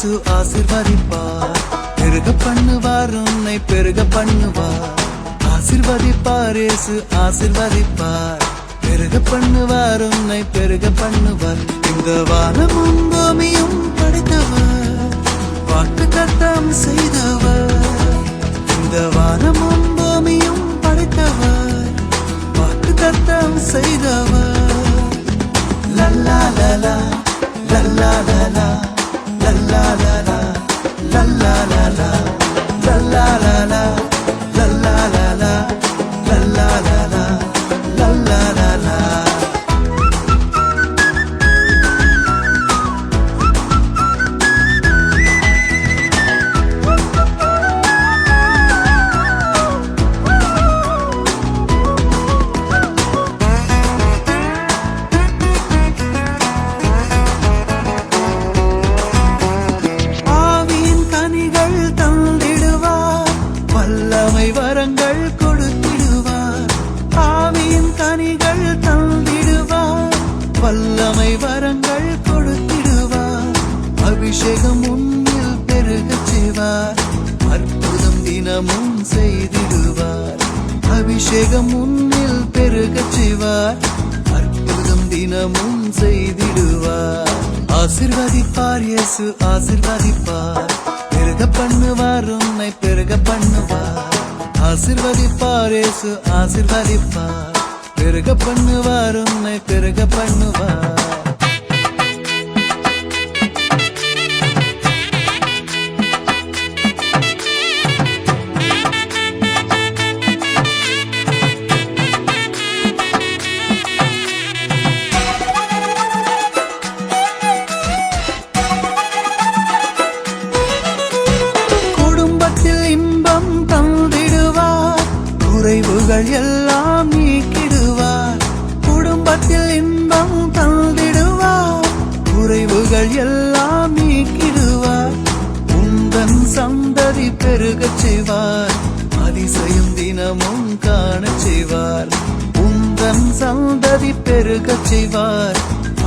இயேசு ஆசீர்வதிப்பார். பெருக பண்ணுவார், உன்னை பெருக பண்ணுவார். ஆசீர்வதிப்பார், இயேசு ஆசீர்வதிப்பார். பெருக பண்ணுவார், உன்னை பெருக பண்ணுவார். இந்த வானமும் பூமியும் படைத்தவர், வாக்கு தத்தம் செய்தவர். இந்த வானமும் பூமியும் படைத்தவர், வாக்கு தத்தம் செய்தவர். லல்லா லலா லல்லா லலா லல்லா லலா லல்லா லலா லல்லா லலா லல்லா லலா லல்லா லலா லல்லா லலா. வரங்கள் கொடுத்திடுவார், ஆவியின் கனிகள் தந்திடுவார். வல்லமை வரங்கள் கொடுத்திடுவார். அபிஷேகம் உன்னில் பெருகச் செய்வார், அற்புதம் தினமும் செய்திடுவார். அபிஷேகம் உன்னில் பெருகச் செய்வார், அற்புதம் தினமும் செய்திடுவார். ஆசீர்வதிப்பார், இயேசு ஆசீர்வதிப்பார். பெருக பண்ணுவார், உன்னை பெருக பண்ணுவார். ஆசீர்வதிப்பார், இயேசு ஆசீர்வதிப்பார். பெருக பண்ணுவார், உன்னை பெருக பண்ணுவார். குறைவுகள் எல்லாம் நீக்கிடுவார், குடும்பத்தில் இன்பம் தந்திடுவார். குறைவுகள் எல்லாம் நீக்கிடுவார். உந்தன் சந்ததி பெருகச் செய்வார், அதிசயம் தினமும் காணச் செய்வார். உந்தன் சந்ததி பெருகச் செய்வார்,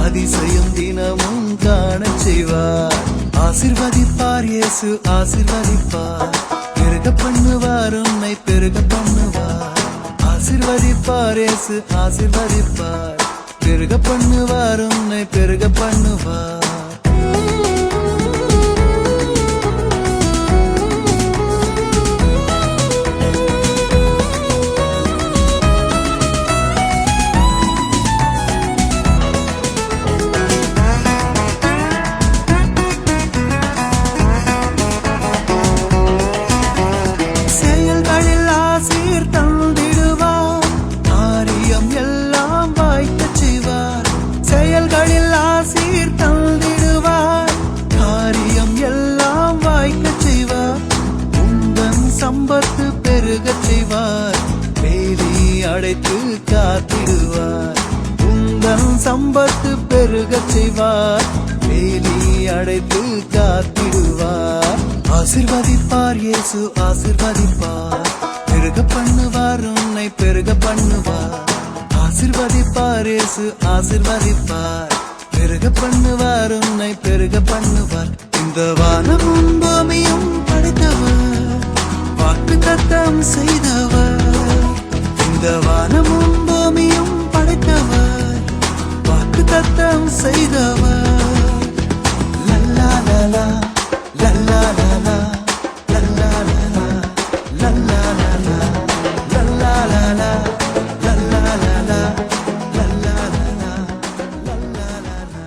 அதிசயம் தினமும் காணச் செய்வார். ஆசீர்வதிப்பார், இயேசு ஆசீர்வதிப்பார். பெருக பண்ணுவார், உன்னை பெருக பண்ணுவார். ஆசீர்வதிப்பார், இயேசு ஆசீர்வதிப்பார். பெருக பண்ணுவார், உன்னை பெருக பண்ணுவார். சம்பத்து பெருகச் செய்வார், வேலி அடைத்து காத்திடுவார். உந்தன் சம்பத்து பெருகச் செய்வார், வேலி அடைத்து காத்திடுவார். ஆசீர்வதிப்பார், இயேசு ஆசீர்வதிப்பார். பெருக பண்ணுவார், உன்னை பெருக பண்ணுவார். ஆசீர்வதிப்பார், இயேசு ஆசீர்வதிப்பார். பெருக பண்ணுவார், உன்னை பெருக பண்ணுவார். இந்த வானமும் பூமியும் படைத்தவர், வாக்கு தத்தம் செய்தவர். இந்த வானமும் பூமியும் படைத்தவர், வாக்கு தத்தம் செய்தவர். லல்லா லலா லல்லா லலா லல்லா லலா லல்லா லலா லல்லா லலா லல்லா லலா லல்லா லலா லல்லா லலா.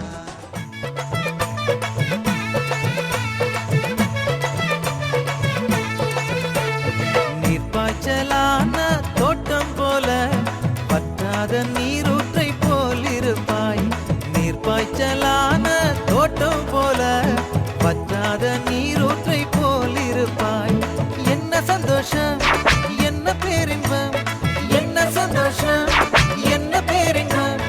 நீர்ப்பாய்ச்சலான தோட்டம் போல வற்றாத நீரூற்றை போல் இருப்பாய். நீர்ப்பாய்ச்சலான தோட்டம் போல வற்றாத நீரூற்றை போல் இருப்பாய். என்ன சந்தோஷம், என்ன பேரின்பம், என்ன சந்தோஷம், என்ன பேரின்பம்.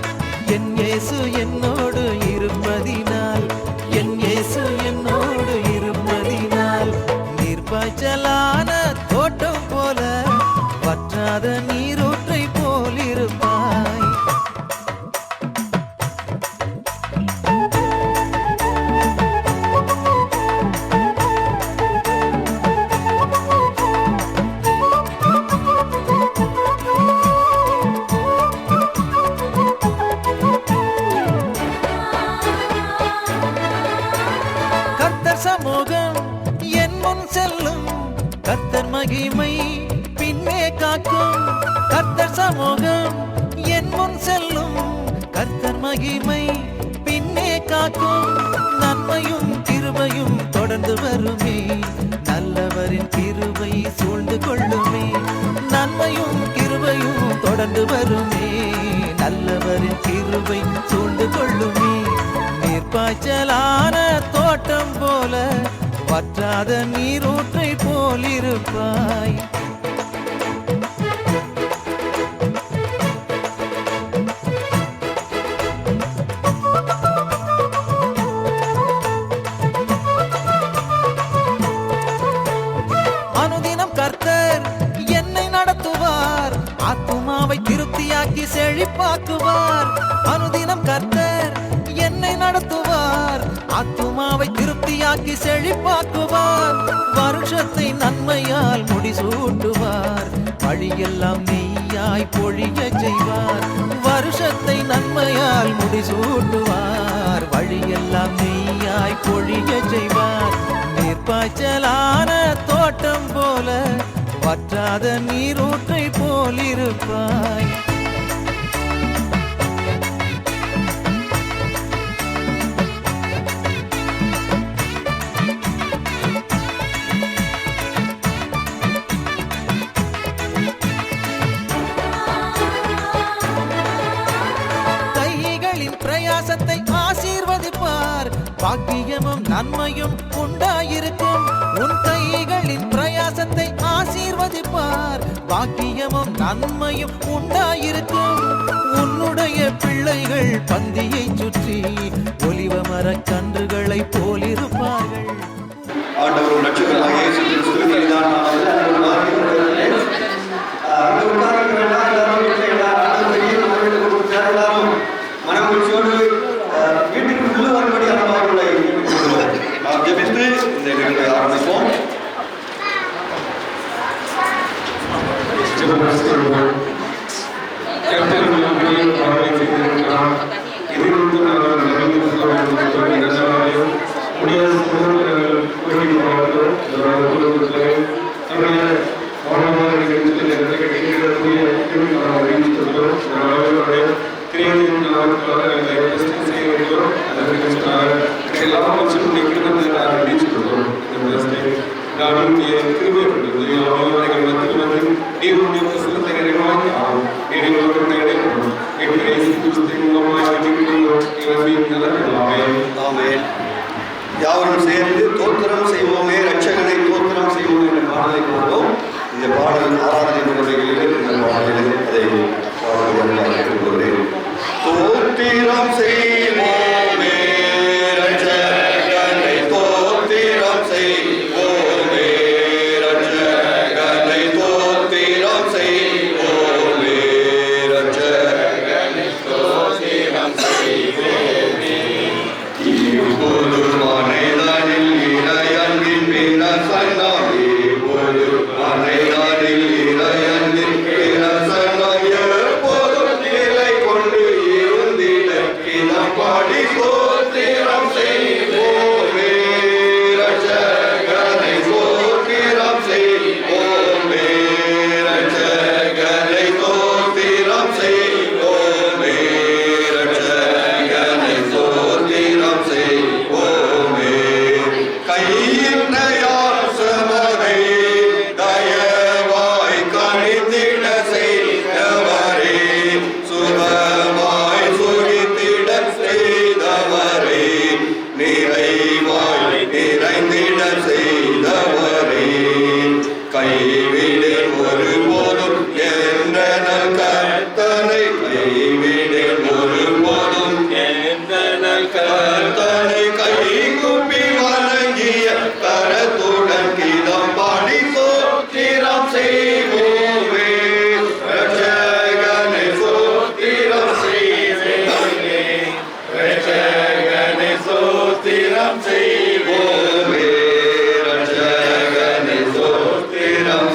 என் இயேசு என்னோடு இருப்பதினால், என் இயேசு என்னோடு இருப்பதினால். நீர்ப்பாய்ச்சலான தோட்டம் போல வற்றாத நீரூற்றை போல் இருப்பாய். கர்த்தர் மகிமை பின்னே காக்கும், கர்த்தர் சமூகம் என் முன் செல்லும். கர்த்தர் மகிமை பின்னே காக்கும், நன்மையும் கிருபையும் தொடர்ந்து வருமே. நல்லவரின் கிருபை சூழ்ந்து கொள்ளுமே. நன்மையும் கிருபையும் தொடர்ந்து வருமே. நல்லவரின் கிருபை சூழ்ந்து கொள்ளுமே. நீர்ப்பாய்ச்சலான தோட்டம் போல, வற்றாத நீரூற்றை போலிருப்பாய். அனுதினம் கர்த்தர் என்னை நடத்துவார், ஆத்துமாவை திருப்தியாக்கி செழிப்பாக்குவார். அனுதினம் கர்த்தர் என்னை நடத்துவார், ஆத்துமாவை திருப்தியாக்கி செழிப்பாக்குவார். வருஷத்தை நன்மையால் முடிசூட்டுவார், வழியெல்லாம் நெய்யாய் பொழிய செய்வார். வருஷத்தை நன்மையால் முடிசூட்டுவார், வழியெல்லாம் நெய்யாய் பொழிய செய்வார். நீர்ப்பாய்ச்சலான தோட்டம் போல, வற்றாத நீரூற்றை போலிருப்பாய். கைகளின் பிரயாசத்தை ஆசீர்வதிப்பார், பாக்கியமும் நன்மையும் உண்டாயிருக்கும். உன் கைகளின் பிரயாசத்தை ஆசீர்வதிப்பார், பாக்கியமும் நன்மையும் உண்டாயிருக்கும். உன்னுடைய பிள்ளைகள் பந்தியை சுற்றி ஒலிவ மரக் கன்றுகளை போலிருப்பார்கள். ஆண்டவர் ரட்சகராகிய இயேசு கிறிஸ்துவின் மனமகிழ்ச்சியோடு வீட்டுக்கு உள்ள வரும்படி அன்பார்களை நாம் ஜெபித்து இந்த நிகழ்வை ஆரம்பிப்போம். யாவரும் சேர்ந்து தோத்திரம் செய்வோமே, ரட்சகனை தோத்திரம் செய்வோம் என்ற பாடலை பாடுவோம். இந்த பாடல் ஆராதனை முறைகளில் இந்த பாடலில் அதை பாடுகிறேன். தோத்திரம் செய்வோமே, ரட்சகனை தோத்திரம் செய்வோமே, ரட்சகனை தோத்திரம் செய்வோமே, ரட்சகனை தோத்திரம் செய்வோமே. இப்போது மனைதனில் இறையன்பின் பிரசன்னம், இப்போது மனைதனில் இறையன்பின் பிரசன்னம் எப்போதும் நிலை கொண்டு இருந்திட கிதம் பாடி ஸ்தோத்திரம் செய்வோமே, ரட்சகனை ஸ்தோத்திரம் செய்வோமே, ரட்சகனை ஸ்தோத்திரம் செய்வோமே, ரட்சகனை ஸ்தோத்திரம் செய்வோமே. கையின்னையார் சமதை தயவாய் கணித்திட செய்தவரே, சுகமாய் சுகித்திட செய்தவரே, நிறைவாய் நிறைந்திட செய்தவரே, கைவிடேன் ஒருபோதும் என்ற நல் கர்த்தனை, கைவிடேன் ஒருபோதும் என்ற நல் கர்த்தனை, கை கூப்பி வணங்கிய கரத்துடன் கீதம் பாடி ஸ்தோத்திரம் செய்வோமே, ரட்சகனை ஸ்தோத்திரம் செய்வோமே, ரட்சகனை ஸ்தோத்திரம் செய்வோமே, ரட்சகனை ஸ்தோத்திரம்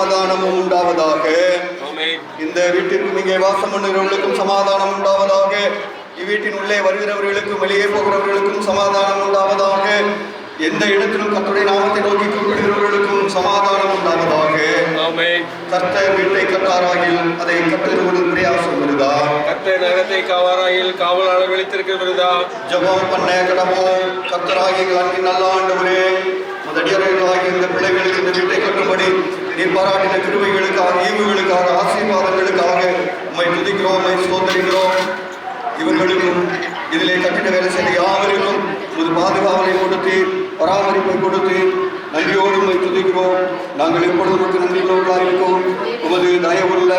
சமாதானமும் உண்டாவதாக. இந்த வீட்டிற்கும் இங்கே வாசம் பண்ணுகிறவர்களுக்கும் சமாதானம் உண்டாவதாக. இவ்வீட்டின் உள்ளே வருகிறவர்களுக்கும் வெளியே போகிறவர்களுக்கும் சமாதானம் உண்டாவதாக. எந்த இடத்திலும் கர்த்தருடைய நாமத்தை நோக்கி கூப்பிடுகிறவர்களுக்கும் சமாதானம் உண்டாவதாக. கர்த்தர் வீட்டை கட்டாராயில் அதை கட்டுவது பிரயாசம் வருதா? கர்த்தர் நகரத்தை காவாராயில் காவலாளர் விழித்திருக்க வருதா? ஜெபம் பண்ண கடவோம். கர்த்தராகிய அன்பின் நல்ல ஆண்டவரே, முதடியர்களாகிய இந்த பிள்ளைகளுக்கு இந்த வீட்டை கட்டும்படி நீர் பாராட்டின கிருபைகளுக்காக, ஈவுகளுக்காக, ஆசீர்வாதங்களுக்காக உம்மை துதிக்கிறோம், உம்மை ஸ்தோத்திரிக்கிறோம். இவர்களுக்கும் இதிலே கட்டிட வேலை செய்த யாவருக்கும் ஒரு பாதுகாவலை கொடுத்து பராமரிப்பை கொடுத்து நன்றியோடு உம்மை துதிக்கிறோம். நாங்கள் எப்பொழுது நமக்கு நன்றியுள்ளவர்களாக இருக்கோம். உமது தயவுள்ள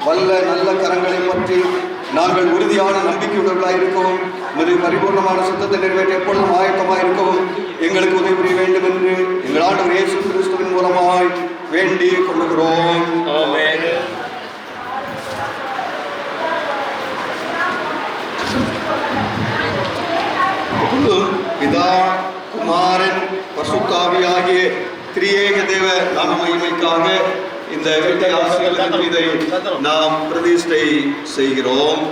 வல்ல நல்ல கரங்களை பற்றி நாங்கள் உறுதியான நம்பிக்கையுள்ளவர்களாக இருக்கோம். உமது பரிபூர்ணமான சுத்தத்தை நிறைவேற்ற எப்பொழுதும் ஆயத்தமாக இருக்கவும் எங்களுக்கு உதவி புரிய வேண்டும் என்று எங்கள் ஆண்டவர் இயேசு கிறிஸ்துவின் மூலமாய் வேண்டிக் கொள்கிறோம். பிதா குமாரன் பரிசுத்தாவியாகிய திரியேக தேவ நாம மகிமைக்காக இந்த வீட்டை ஆசீர்வதிக்கும் இதை நாம் பிரதிஷ்டை செய்கிறோம்.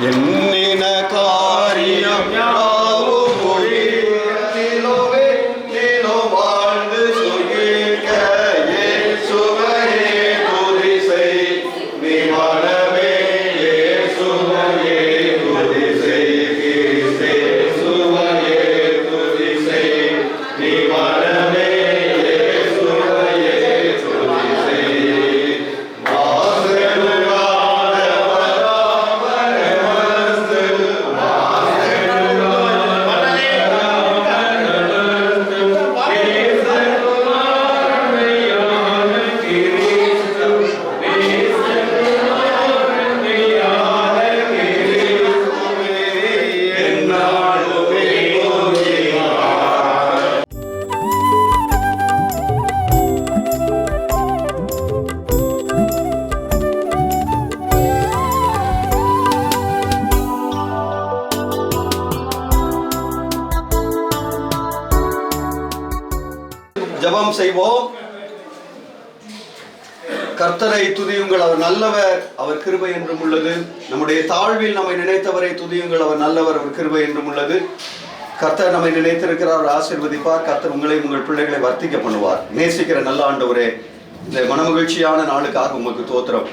எண்ணின காரியம் யாவும் ஒழியிலோவே நீலோ வாழ்ந்து சுகிக்க இயேசுவையே துதி செய். நீ மனமே இயேசுவையே துதி செய். இயேசுவையே துதி செய். நீ மனமே இயேசுவையே துதி செய். ஜெபம் செய்வோம். கர்த்தரை துதியுங்கள், அவர் நல்லவர், அவர் கிருபை என்றும் உள்ளது. நம்முடைய தாழ்வில் நம்மை நினைத்தவரை துதியுங்கள், அவர் நல்லவர், அவர் கிருபை என்றும் உள்ளது. கர்த்தர் நம்மை நினைத்திருக்கிறார், அவர் ஆசீர்வதிப்பார். கர்த்தர் உங்களை உங்கள் பிள்ளைகளை வர்த்திக்க பண்ணுவார். நேசிக்கிற நல்ல ஆண்டவரே, இந்த மனமகிழ்ச்சியான நாளுக்காக உமக்கு தோத்திரம்.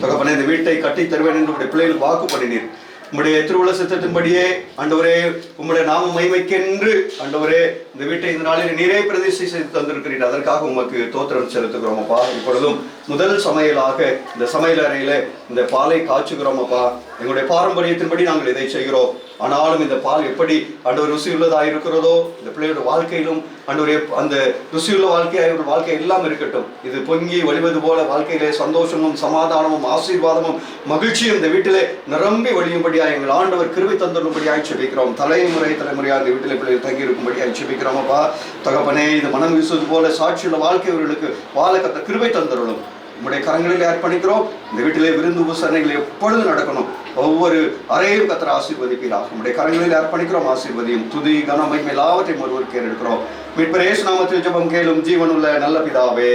தகப்பனே, இந்த வீட்டை கட்டி தருவேன் என்று உங்களுடைய பிள்ளைகள் வாக்கு பண்ணினீர். உம்முடைய திருவுள்ள சித்தத்தின்படியே ஆண்டவரே, உம்முடைய நாம மகிமைக்கென்று ஆண்டவரே இந்த வீட்டை இந்த நாளில் நீரே பிரதிஷ்டை செய்து தந்திருக்கிறீர். அதற்காக உமக்கு தோத்திரம் செலுத்துகிறோம் அப்பா. இப்பொழுதும் முதல் சமையலாக இந்த சமையல் அறையில இந்த பாலை காய்ச்சுகிறோம் அப்பா. எங்களுடைய பாரம்பரியத்தின்படி நாங்கள் இதை செய்கிறோம். ஆனாலும் இந்த பால் எப்படி ஆண்டவர் ருசியுள்ளதாக இருக்கிறதோ, இந்த பிள்ளையோட வாழ்க்கையிலும் ஆண்டவரே அந்த ருசியுள்ள வாழ்க்கை எல்லாம் இருக்கட்டும். இது பொங்கி வழிவது போல வாழ்க்கையிலே சந்தோஷமும் சமாதானமும் ஆசீர்வாதமும் மகிழ்ச்சியும் இந்த வீட்டிலே நிரம்பி வழியும்படியாக எங்கள் ஆண்டவர் கிருபை தந்துள்ளபடியாக ஜெபிக்கிறோம். தலைமுறையாக இந்த வீட்டிலே பிள்ளைகள் தங்கி இருக்கும்படியாக ஜெபிக்கிறோம் அப்பா. தகப்பனே, இந்த மனம் வீசுவது போல சாட்சியுள்ள வாழ்க்கையவர்களுக்கு வாழ கத்த கிருபை தந்துள்ளோம். உங்களுடைய கரங்களில் அர்ப்பணிக்கிறோம். இந்த வீட்டிலே விருந்து உபசரணைகள் எப்பொழுது நடக்கணும், ஒவ்வொரு அறையும் கத்தர் ஆசீர்வதிப்பீராக. உங்களுடைய கரங்களில் அர்ப்பணிக்கிறோம். ஆசீர்வதியும் துதி கனமை எல்லாவற்றையும் ஒருவர் கேட்கிறோம். மீட்பர் இயேசு நாமத்தில் ஜெபம் கேளும் ஜீவனுள்ள நல்ல பிதாவே.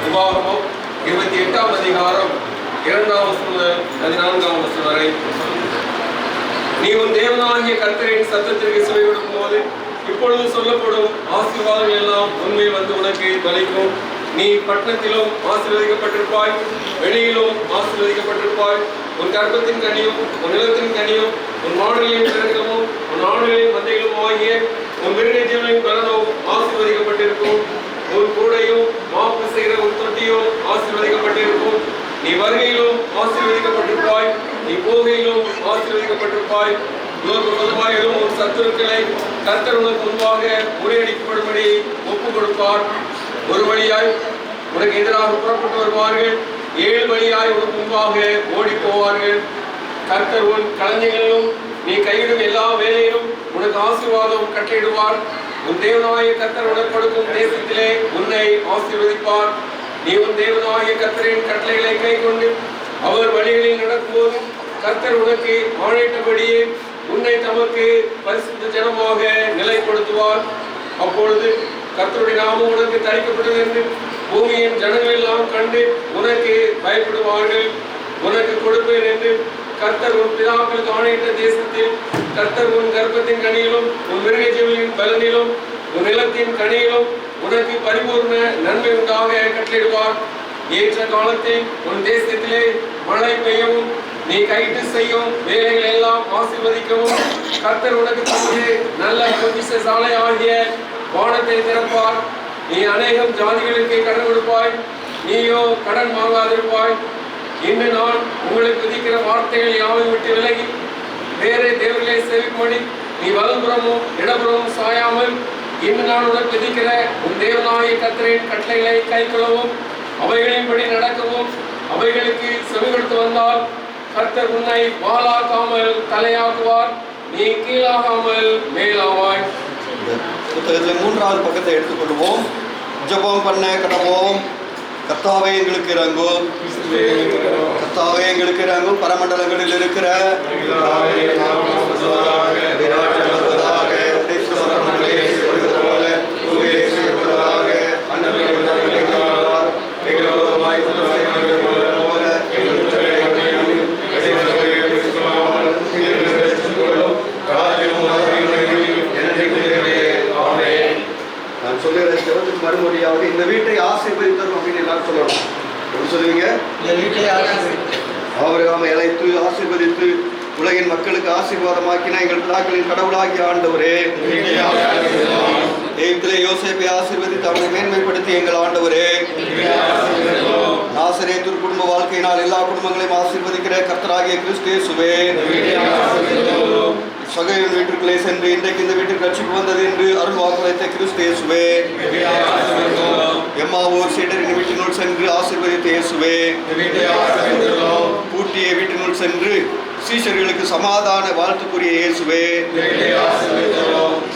உபாகமம் 28ஆம் அதிகாரம் 2ஆம் வசனம் முதல் 14ஆம் வசனம் வரை. நீ உன் தேவனாகிய கர்த்தரின் சத்தத்திற்கு செவி கொடுக்கும் போது இப்பொழுது சொல்லப்படும் ஆசீர்வாதம் எல்லாம் உண்மையில் வந்து உனக்கு பலிக்கும். நீ பட்டணத்திலும் ஆசீர்வதிக்கப்பட்டிருப்பாய், வெளியிலும் ஆசீர்வதிக்கப்பட்டிருப்பாய். உன் கர்ப்பத்தின் கனியும் உன் நிலத்தின் கனியும் உன் மாடுகளின் பிறக்கமும் உன் ஆடுகளின் மந்தைகளும் ஆகிய உன் மிருக ஜீவனின் பலனும் ஆசீர்வதிக்கப்பட்டிருக்கும். உன் கூடையும் மாப்பு செய்கிற உன் தொட்டியும் ஆசீர்வதிக்கப்பட்டிருக்கும். நீ வருகையிலும் ஆசீர்வதிக்கப்பட்டிருப்பாய், நீ போகையிலும் ஆசீர்வதிக்கப்பட்டிருப்பாய். விரோதமாயிலும் உன் சத்துருக்களை கர்த்தர் உனக்கு முன்பாக முறியடிக்கப்படும்படி ஒப்பு கொடுப்பார். ஒரு வழியாய் உனக்கு எதிராக புறப்பட்டு வருவார்கள், 7 வழியாய் உனக்கு முன்பாக ஓடி போவார்கள். கர்த்தர் உன் களஞ்சியங்களிலும் நீ கையிடும் எல்லா வேலையிலும் உனக்கு ஆசீர்வாதம் கட்டளையிடுவார். உன் தேவனாகிய கர்த்தர் உனக்கு கொடுக்கும் தேசத்திலே உன்னை ஆசீர்வதிப்பார். நீ உன் தேவனாகிய கர்த்தரின் கட்டளைகளை கைக்கொண்டு அவர் வழிகளில் நடக்கும்போது கர்த்தர் உனக்கு ஆணையிட்டபடியே உன்னை தமக்கு பரிசுத்த ஜனமாக நிலைப்படுத்துவார். அப்பொழுது கர்த்தருடைய நாமம் உனக்கு தரிக்கப்பட்டது என்று பூமியின் ஜனங்கள் எல்லாம் கண்டு உனக்கு பயப்படுவார்கள். உனக்கு கொடுப்பேன் என்று கர்த்தர் உன் பிதாக்களுக்கு ஆணையிட்ட தேசத்தில் கர்த்தர் உன் கர்ப்பத்தின் கனியிலும் உன் மிருகஜீவனின் பலனிலும் உன் நிலத்தின் கனியிலும் உனக்கு பரிபூர்ண நன்மை உண்டாக கட்டளையிடுவார். ஏற்ற காலத்தில் உன் தேசத்திலே மழை பெய்யவும் நீ கைட்டு செய்யும் வேலைகள் எல்லாம் ஆசீர்வதிக்கவும் கர்த்தர் உனக்கு தமது நல்ல பொக்கிஷசாலை ஆகிய வானத்தை திறப்பார். நீ அநேகம் ஜாதிகளுக்கு கடன் கொடுப்பாய், நீயோ கடன் வாங்காதிருப்பாய். இன்று நான் உங்களுக்கு விதிக்கிற வார்த்தைகள் யாவையும் விட்டு விலகி வேறே தேவர்களை சேவிக்கும்படி நீ வலதுபுறமும் இடப்புறமும் சாயாமல் இன்று நான் உனக்கு விதிக்கிற உன் தேவனாகிய கர்த்தரின் கட்டளைகளை கைக்கொள்ளவும் அவைகளின்படி நடக்கவும் அவைகளுக்கு செவி கொடுத்து வந்தால் கர்த்தர் உன்னை வாளாக்காமல் தலையாக்குவார், நீ கீழாகாமல் மேலாவாய். புத்தகத்தில் 3வது பக்கத்தை எடுத்துக்கொள்வோம். ஜெபம் பண்ண கடவோம். கர்த்தாவே எங்களுக்கு இறங்கும், கர்த்தாவே எங்களுக்கு இறங்கும். பரமண்டலங்களில் இருக்கிற நான் சொல்லுகிற ஜெபத்துக்கு மறுமொழியாக இந்த வீட்டை ஆசீர்வதித்தோம் அப்படின்னு எல்லாரும் சொல்லணும். எப்படி சொல்லுவீங்க? இந்த வீட்டை ஆபிரகாமை அழைத்து ஆசீர்வதித்து உலகின் மக்களுக்கு ஆசீர்வாதமாக்கின எங்கள் பிதாக்களின் கடவுளாகிய ஆண்டவரே, எகிப்திலே யோசேப்பை ஆசீர்வதித்து அவனை மேன்மைப்படுத்தி எங்கள் ஆண்டவரே, நாசரேத்தூர் குடும்ப வாழ்க்கையினால் எல்லா குடும்பங்களையும் ஆசீர்வதிக்கிற கர்த்தராகிய கிறிஸ்து இயேசுவே, சகையின் வீட்டிற்குள்ளே சென்று இன்றைக்கு இந்த வீட்டுக்கு ரட்சிப்பு வந்தது என்று அருள் வாக்குரைத்த கிறிஸ்து இயேசுவே, எம்மாவூர் சீடரின் வீட்டினுள் சென்று ஆசீர்வதித்த இயேசுவே, பூட்டிய வீட்டினுள் சென்று சீஷர்களுக்கு சமாதான வாழ்த்துக்குரிய இயேசுவே,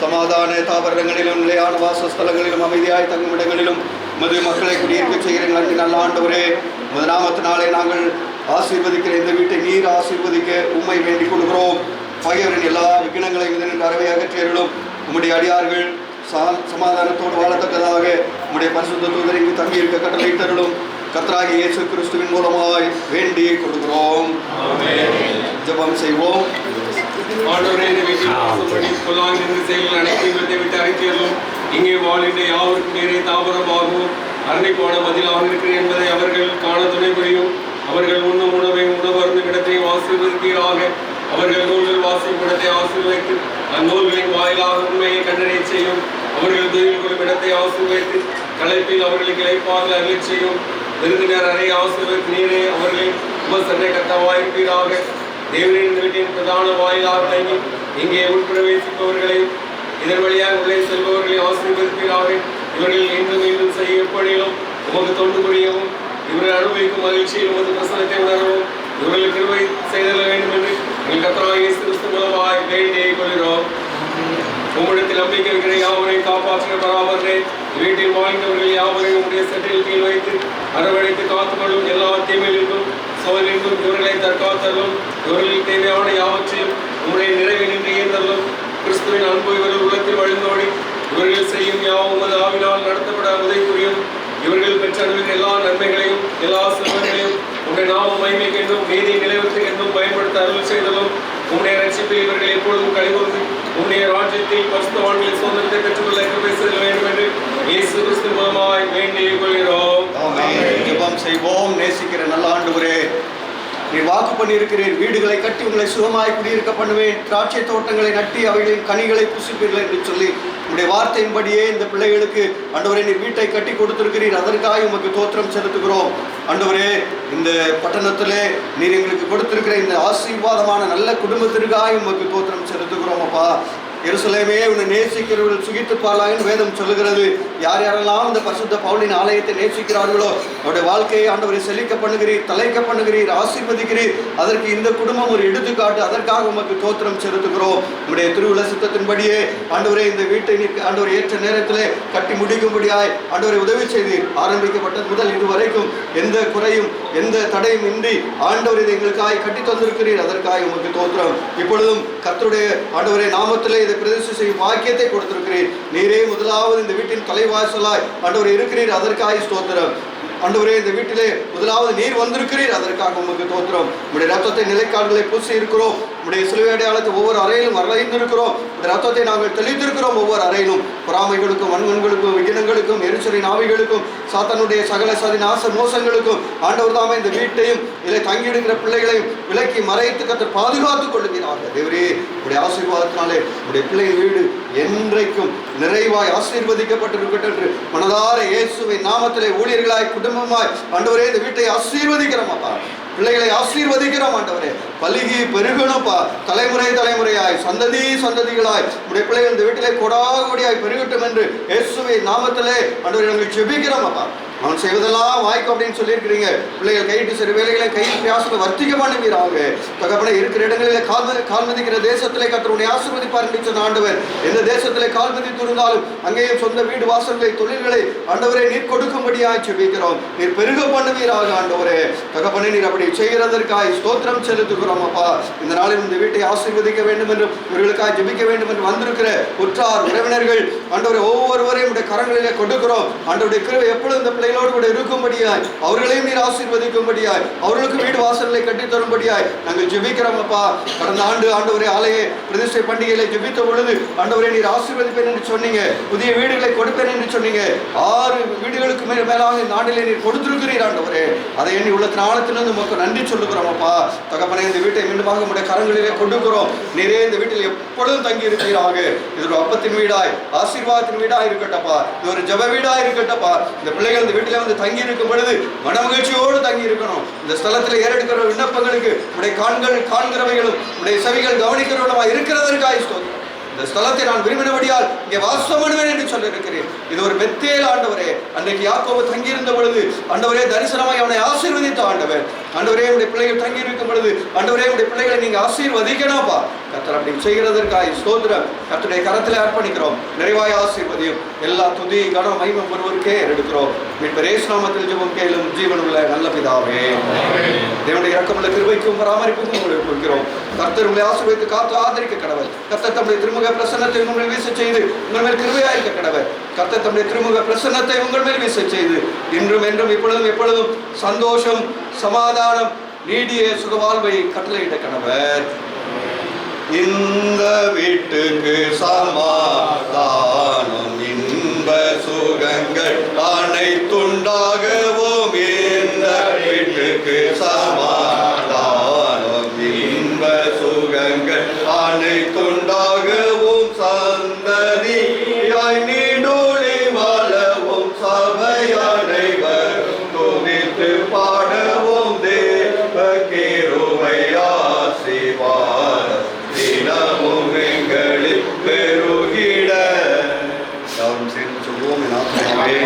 சமாதான தாவரங்களிலும் நிலையான வாசஸ்தலங்களிலும் அமைதியாய் தங்கும் இடங்களிலும் மது மக்களை குடியிருக்க செய்கிற நல்ல ஆண்டவரே, உமது நாமத்தினாலே நாங்கள் ஆசீர்வதிக்கிற இந்த வீட்டை நீர் ஆசீர்வதிக்க உம்மை வேண்டிக் கொள்கிறோம். பகைவரின் எல்லா விக்கினங்களையும் இதனின்று அறவை அகற்றியர்களும் உம்முடைய அடியார்கள் சமாதானத்தோடு வாழத்தக்கதாக உம்முடைய பரிசுத்த தூதர் இங்கு தங்கியிருக்க கட்டளையிட்டர்களும் கர்த்தராகிய இயேசு கிறிஸ்துவின் மூலமாய் வேண்டி கொடுக்கிறோம். ஜெபம் செய்வோம். ஆண்டவரே, இந்த வீட்டில் வாசப்படி பொல்லாங்கு நின்ற செயல்கள் அனைத்தையும் விட்டு அகற்றியர்களும் இங்கே வாழ்கின்ற யாவருக்கும் நேரே தாபரமாகவும் அரணிப்பான பதிலாக இருக்கிறேன் என்பதை அவர்கள் காண துணை புரியும். அவர்கள் உண்ணும் உணவை உணவருந்தும் இடத்தை ஆசீர்வதிப்பீராக. அவர்கள் நூல்கள் வாசிக்கும் இடத்தை ஆசீர்வதித்து அந்நூல்களின் வாயிலாக உண்மையை கண்டறிய செய்யும். அவர்கள் தொழில் கொள்ளும் இடத்தை ஆசீர்வதித்து கலைப்பில் அவர்களுக்கு இழைப்பாக அருளச் செய்யும். விருந்தினர் அறை ஆசீர்வதித்து நீரே அவர்களின் உபசரணை கட்டவாயிருப்பீராக. தேவனின் வீட்டின் பிரதான வாயிலாக தங்கி இங்கே உட்பிரவேசிப்பவர்களையும் இதன் வழியாக உள்ளே செல்பவர்களை ஆசீர்வதிப்பீராக. இவர்கள் இன்றும் மீண்டும் செய்ய எப்படியும் உமக்கு தொண்டு புரியவும் இவர்கள் அனுபவிக்கும் மகிழ்ச்சியில் உமது பிரசனத்தை உணரவும் இவர்களுக்கு கிருபை செய்தல வேண்டும் என்று எங்கள் கர்த்தராகிய இயேசு கிறிஸ்து மூலமாய் வேண்டிக் கொள்கிறோம். உம்மிடத்தில் நம்பிக்கை வைக்கிற யாவரையும் காப்பாற்றுகிற பராமரே, வீட்டில் வாழ்ந்தவர்கள் யாவரையும் உடைய சட்டில் கீழ் வைத்து அரவணைத்து காத்துக்கொள்ளும். எல்லா தீமையிலிருந்தும் சோதனையிலிருந்தும் இவர்களை தற்காத்தலும். இவர்களுக்கு தேவையான யாவற்றையும் உம்முடைய நிறைவு நின்று இயந்தலும். கிறிஸ்துவின் அன்பு இவர்கள் உள்ளத்தில் வழிந்தோடி இவர்கள் செய்யும் யாவும் உமது ஆவினால் நடத்தப்பட உதவி புரியும். இவர்கள் பெற்ற அனுபவிக்கிற எல்லா நன்மைகளையும் எல்லா செல்வங்களையும் உன்னுடைய நாம மகிமைக்கு என்றும் நீதி நிலைவரத்துக்கு என்றும் பயன்படுத்த அருள் செய்தலும். உன்னுடைய ரட்சிப்பில் இவர்கள் எப்பொழுதும் கழிவுறுந்து உன்னுடைய ராஜ்யத்தில் பரிசுத்தவான்களின் சுதந்திரத்தை பெற்றுக்கொள்ள கிருபை செய்ய வேண்டும் என்று இயேசு கிறிஸ்து மூலமாய் வேண்டிக் கொள்கிறோம். ஜெபம் செய்வோம். நேசிக்கிற நல்ல ஆண்டவரே, நீர் வாக்கு பண்ணியிருக்கிறீர், வீடுகளை கட்டி உங்களை சுகமாய் குடியிருக்க பண்ணுவேன், திராட்சை தோட்டங்களை நட்டி அவைகளின் கனிகளை புசிப்பீர்கள் என்று சொல்லி உங்களுடைய வார்த்தையின்படியே இந்த பிள்ளைகளுக்கு ஆண்டவரே நீர் வீட்டை கட்டி கொடுத்திருக்கிறீர். அதற்காக உமக்கு தோத்திரம் செலுத்துகிறோம். ஆண்டவரே, இந்த பட்டணத்திலே நீர் எங்களுக்கு கொடுத்திருக்கிற இந்த ஆசீர்வாதமான நல்ல குடும்பத்திற்காக உமக்கு தோத்திரம் செலுத்துகிறோம். அப்பா, எருசலேமே உன்னை நேசிக்கிறவர்கள் சுகித்து பாலாயின்னு வேதம் சொல்லுகிறது. யார் யாரெல்லாம் இந்த பரிசுத்த பவுலின் ஆலயத்தை நேசிக்கிறார்களோ அவருடைய வாழ்க்கையை ஆண்டவரை செழிக்க பண்ணுகிறீர், தலைக்க பண்ணுகிறீர், ஆசீர்வதிக்கிறீர். அதற்கு இந்த குடும்பம் ஒரு எடுத்துக்காட்டு. அதற்காக உமக்கு தோத்திரம் செலுத்துகிறோம். உங்களுடைய திருவுள்ள சித்தத்தின்படியே ஆண்டவரே இந்த வீட்டை ஆண்டவர் ஏற்ற நேரத்திலே கட்டி முடிக்கும்படியாய் ஆண்டவரை உதவி செய்தீர். ஆரம்பிக்கப்பட்டது முதல் இதுவரைக்கும் எந்த குறையும் எந்த தடையும் இன்றி ஆண்டவர் இதை எங்களுக்காக கட்டி தந்திருக்கிறீர். அதற்காக உமக்கு தோத்திரம். இப்பொழுதும் கர்த்தருடைய ஆண்டவரே நாமத்திலே இதை பிரதிஷ்டை செய்யும் பாக்கியத்தை கொடுத்திருக்கிறீர். நீரே முதலாவது இந்த வீட்டின் தலைவாசலாய் ஆண்டவர் இருக்கிறீர். அதற்காக ஸ்தோத்திரம். ஆண்டவரே இந்த வீட்டிலே முதலாவது நீர் வந்திருக்கிறீர். அதற்காக உமக்கு தோத்திரம். உடைய ரத்தத்தை நிலைக்காடுகளை பூசி இருக்கிறோம். உடைய சிலுவை அடையாளத்தை ஒவ்வொரு அறையிலும் அறைந்திருக்கிறோம். இந்த ரத்தத்தை நாங்கள் தெளித்திருக்கிறோம். ஒவ்வொரு அறையிலும் பொறாமைகளுக்கும் வன்மன்களுக்கும் விகினங்களுக்கும் எரிச்சலின் ஆவிகளுக்கும் சாத்தானுடைய சகல சதி நாச மோசங்களுக்கும் ஆண்டவர் தாமே இந்த வீட்டையும் இதில் தங்கியிருக்கிற பிள்ளைகளையும் விலக்கி மறைத்து கர்த்தர் பாதுகாத்துக் கொள்ளுகிறார்கள். தேவரே உடைய ஆசீர்வாதத்தினாலே உடைய பிள்ளை வீடு என்றைக்கும் நிறைவாய் ஆசீர்வதிக்கப்பட்டிருக்கட்டும் என்று மனதார இயேசுவை நாமத்திலே ஊழியர்களாய் குடும்பமாய் ஆண்டவரே இந்த வீட்டை ஆசீர்வதிக்கிறோம். அப்பா பிள்ளைகளை ஆசீர்வதிக்கிறோம். ஆண்டவரே பலுகி பெருகணும்ப்பா. தலைமுறை தலைமுறையாய் சந்ததி சந்ததிகளாய் உடைய பிள்ளைகள் இந்த வீட்டிலே கொடாகொடியாய் பெருகட்டும் என்று இயேசுவை நாமத்திலே ஆண்டவரே நாங்கள் ஜெபிக்கிறோம். அப்பா அவன் செய்வதெல்லாம் வாய்க்கும் அப்படின்னு சொல்லியிருக்கிறீங்க. பிள்ளைகள் கையிட்டு சிறு வேலைகளை கையில் பிரயாசத்தை வர்த்திக்க பண்ணுவீராக. தகப்பனை இருக்கிற இடங்களிலே கால் மதிக்கிற தேசத்திலே கர்த்தருடைய ஆசீர்வதிப்பார் என்று சொன்ன ஆண்டவர். எந்த தேசத்திலே கால் மதித்திருந்தாலும் அங்கேயும் சொந்த வீடு வாசல்களை தொழில்களை ஆண்டவரே நீர் கொடுக்கும்படியாக ஜெபிக்கிறோம். நீர் பெருக பண்ணுவீராக ஆண்டவரே. தகப்பனை நீர் அப்படி செய்கிறதற்காக ஸ்தோத்திரம் செலுத்துகிறோம். அப்பா இந்த நாளில் இந்த வீட்டை ஆசீர்வதிக்க வேண்டும் என்றும் இவர்களுக்காக ஜெபிக்க வேண்டும் என்று வந்திருக்கிற உற்றார் உறவினர்கள் ஆண்டவரை ஒவ்வொருவரையும் உடைய கரங்களிலே கொடுக்கிறோம். ஆண்டவருடைய கிருபை எப்பொழுது இந்த பிள்ளை கூட இருக்கும்படியாய் அவர்களையும் நீர் ஆசீர்வதிக்கும்படியாய் அவர்களுக்கு வீடு வாசல்களை கட்டி தரும்படியாய் நாங்கள் ஜெபிக்கிறோம். அப்பா கடந்த ஆண்டு ஆண்டவரே ஆலய பிரதிஷ்டை பண்டிகைகளை ஜெபித்த பொழுது ஆண்டவரே நீர் ஆசீர்வதிப்பேன் என்று சொன்னீங்க. புதிய வீடுகளை கொடுப்பேன் என்று சொன்னீங்க. 6 வீடுகளுக்கு மேலாக இந்த ஆண்டிலே நீர் கொடுத்திருக்கிறீர். ஆண்டவரே அதை எண்ணி உள்ளத்தின் ஆழத்திலிருந்து உமக்கு நன்றி சொல்லுகிறோம். அப்பா தகப்பனே இந்த வீட்டை மீண்டுமாக உடைய கரங்களிலே கொடுக்கிறோம். நீரே இந்த வீட்டில் எப்பொழுதும் தங்கி இருக்கிறீராக. இது ஒரு அப்பத்தின் வீடாய் ஆசீர்வாதத்தின் வீடாய் இருக்கட்டப்பா. இது ஒரு ஜெப வீடாய் இருக்கட்டப்பா. இந்த பிள்ளைகள் இந்த வீட்டில் வந்து தங்கி இருக்கும் பொழுது மன மகிழ்ச்சியோடு தங்கி இருக்கணும். இந்த ஸ்தலத்தில் ஏறெடுக்கிற விண்ணப்பங்களுக்கு உடைய காண்கள் காண்கிறவைகளும் உடைய செவிகள் கவனிக்கிறவர்களா இருக்கிறதற்காக ஸ்தோத்திரம். இந்த ஸ்தலத்தை நான் விரும்பினபடியால் இங்கே வாசம் பண்ணுவேன் என்று சொல்லியிருக்கிறேன். இது ஒரு பெத்தேல் ஆண்டவரே. அன்றைக்கு யாக்கோபு தங்கியிருந்த பொழுது ஆண்டவரே தரிசனமாய் அவனை ஆசீர்வதித்த ஆண்டவர். ஆண்டவரே உடைய பிள்ளைகள் தங்கி இருக்கும் பொழுது ஆண்டவரே உடைய பிள்ளைகளை நீங்க ஆசீர்வதிக்கணும்ப்பா. கர்த்தர் அப்படி செய்கிறதற்காக ஸ்தோத்திரம். கர்த்தருடைய கரத்திலே அர்ப்பணிக்கிறோம். நிறைவாய் ஆசீர்வதியும். எல்லா துதி கனம் மகிமை ஒருவருக்கே எடுக்கிறோம். மீட்பர் இயேசு நாமத்தில் ஜெபம் கேளும் ஜீவனுள்ள நல்ல பிதாவே. தேவனுடைய இரக்கமுள்ள கிருபைக்கும் பராமரிப்புக்கும் உங்களுக்கு கொடுக்கிறோம். கர்த்தர் உங்களை ஆசீர்வதித்து காத்து ஆதரிக்க கடவர். கர்த்தர் தம்முடைய திருமுக பிரசன்னத்தை உங்கள் வீச செய்து உங்கள் மேல் கிருபையாயிருக்க கடவர். கர்த்தர் தம்முடைய திருமுக பிரசன்னத்தை உங்கள் மேல் வீச செய்து இன்றும் என்றும் இப்பொழுதும் எப்பொழுதும் சந்தோஷம் சமாதானம் நீடிய சுகவாழ்வை கட்டளையிட்ட கடவர். இந்த வீட்டுக்கு சமாதானம் இன்ப சுகங்கள் அனைத்துண்டாகவும். இந்த வீட்டுக்கு சமாதானம் இன்ப சுகங்கள் அனைத்துண்டாகவும். சந்ததியாய் நீடூழி வாழவும் சபையனைவரும் துதித்து பாடவும். தேவ கிருபை ஆசீர்வாதம் தினமும் எங்களில் பெருகிட. யாரும் சேர்ந்து சொல்லுவோம். என் ஆத்மாவே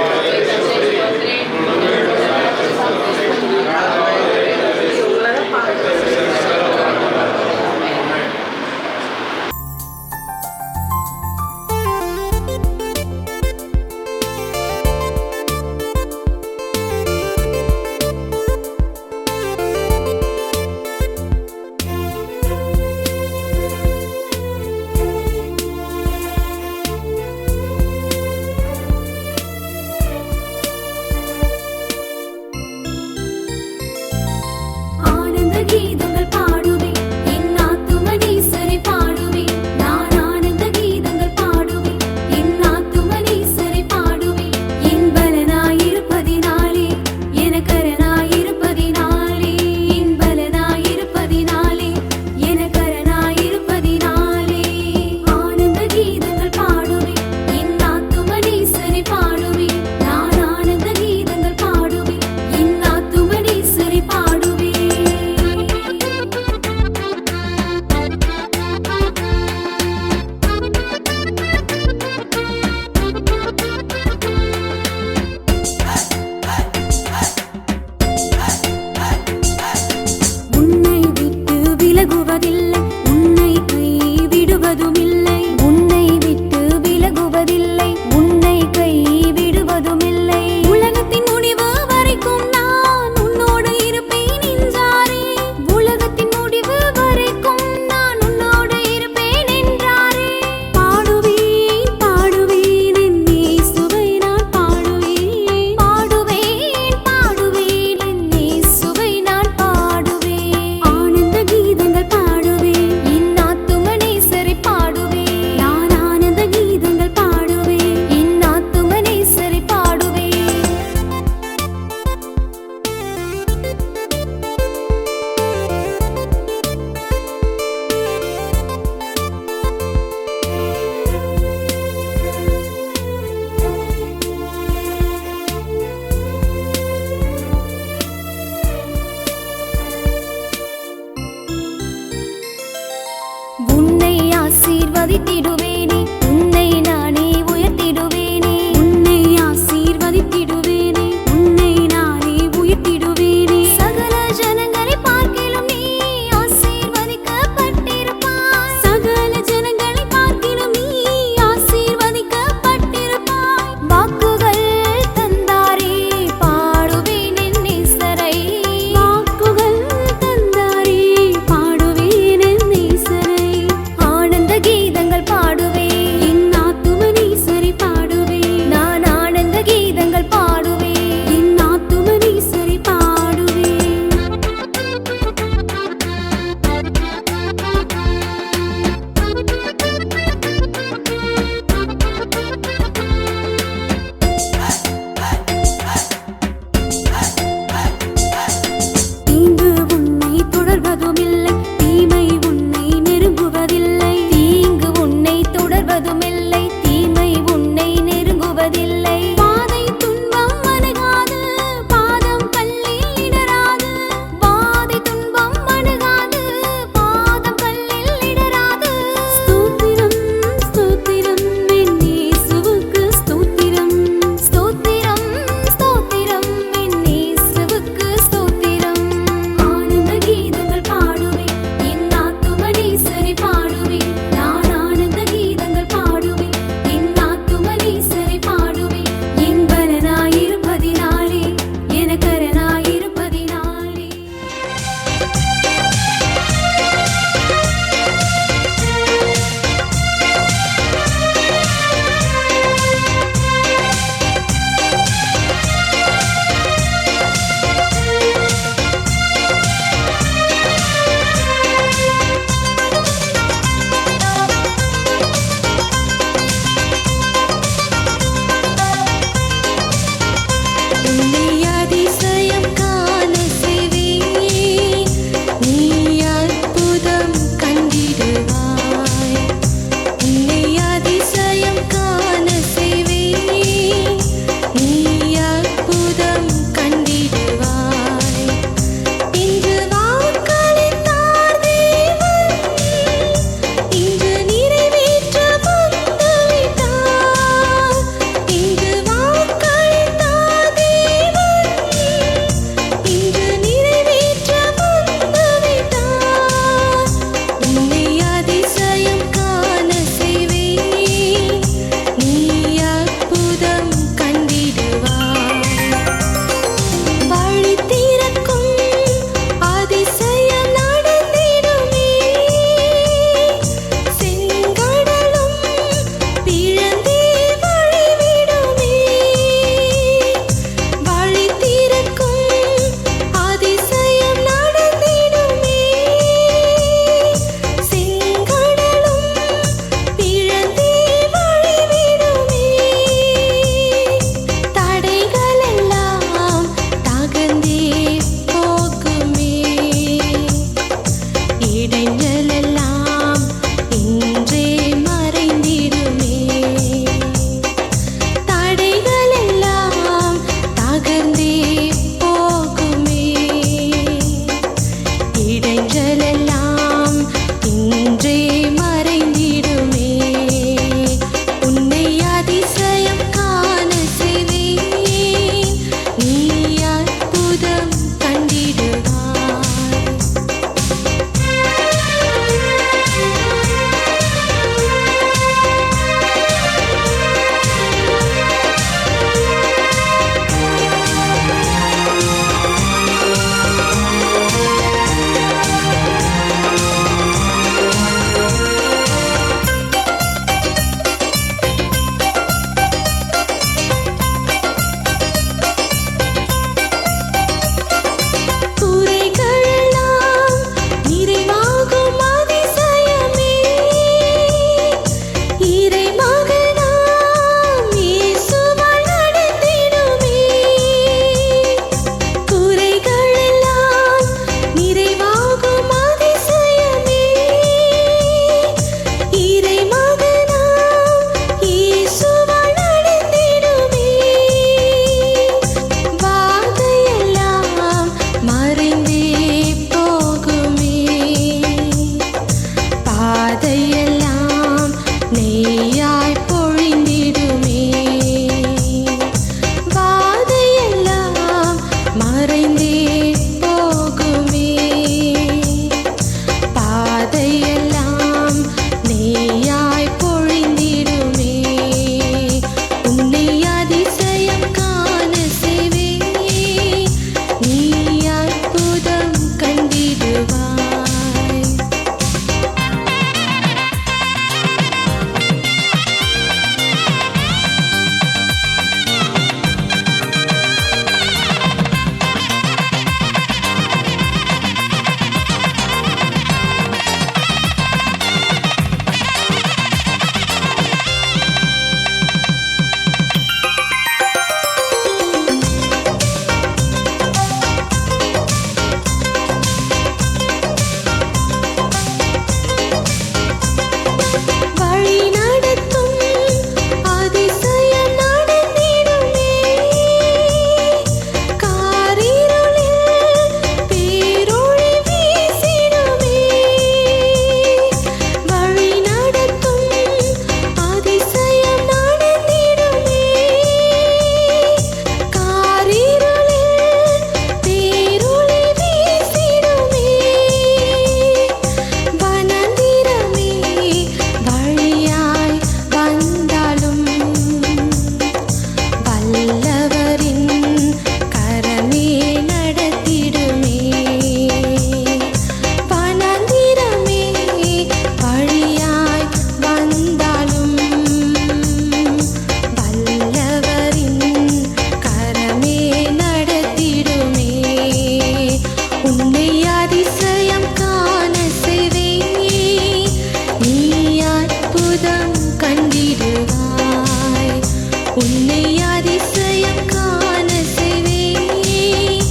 உன்னை அதிசயம் காண செய்வேன்.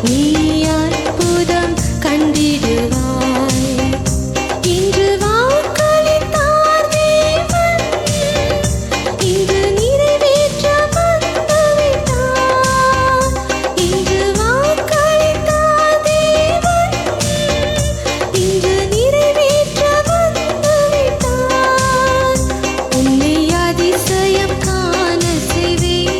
நீ அற்புதம் கண்டிடுவாய். இன்று வாக்களித்தார் தேவன், இன்று நிறைவேற்ற வந்துவிட்டார். இன்று வாக்களித்தார் தேவன், இன்று நிறைவேற்ற வந்துவிட்டார். உன்னை அதிசயம் காண செய்வேன்.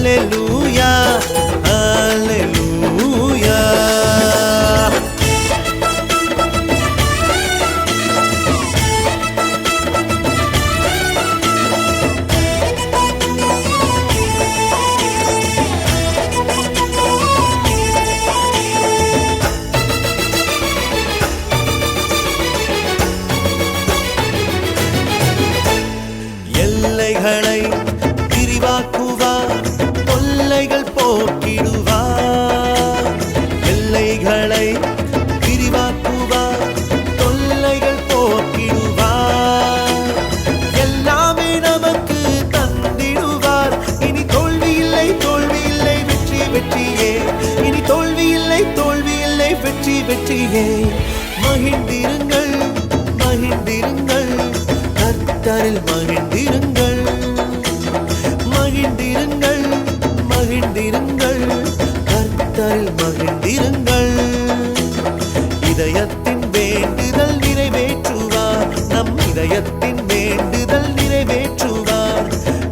அல்லேலூயா அல்லேலூயா. எல்லைகளை விரிவாக்குவார், தொல்லைகள் போக்கிடுவார். எல்லைகளை விரிவாக்குவார், தொல்லைகள் போக்கிடுவார். எல்லாமே நமக்கு தந்திடுவார். இனி தோல்வி இல்லை, தோல்வி இல்லை, வெற்றி வெற்றியே. இனி தோல்வி இல்லை, தோல்வி இல்லை, வெற்றி வெற்றியே. மகிழ்ந்திருங்கள், மகிழ்ந்திருங்கள், கர்த்தரில் மகிழ்ந்திருங்கள். மகிழ்ந்திருங்கள், மகிழ்ந்திருங்கள், கர்த்தரில் மகிழ்ந்திருங்கள். இதயத்தின் வேண்டுதல் நிறைவேற்றுவார், நம் இதயத்தின் வேண்டுதல் நிறைவேற்றுவார்.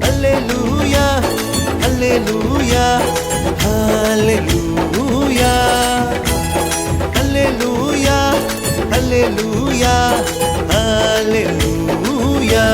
அல்லேலூயா அல்லேலூயா அல்லேலூயா அல்லேலூயா அல்லேலூயா அல்லேலூயா.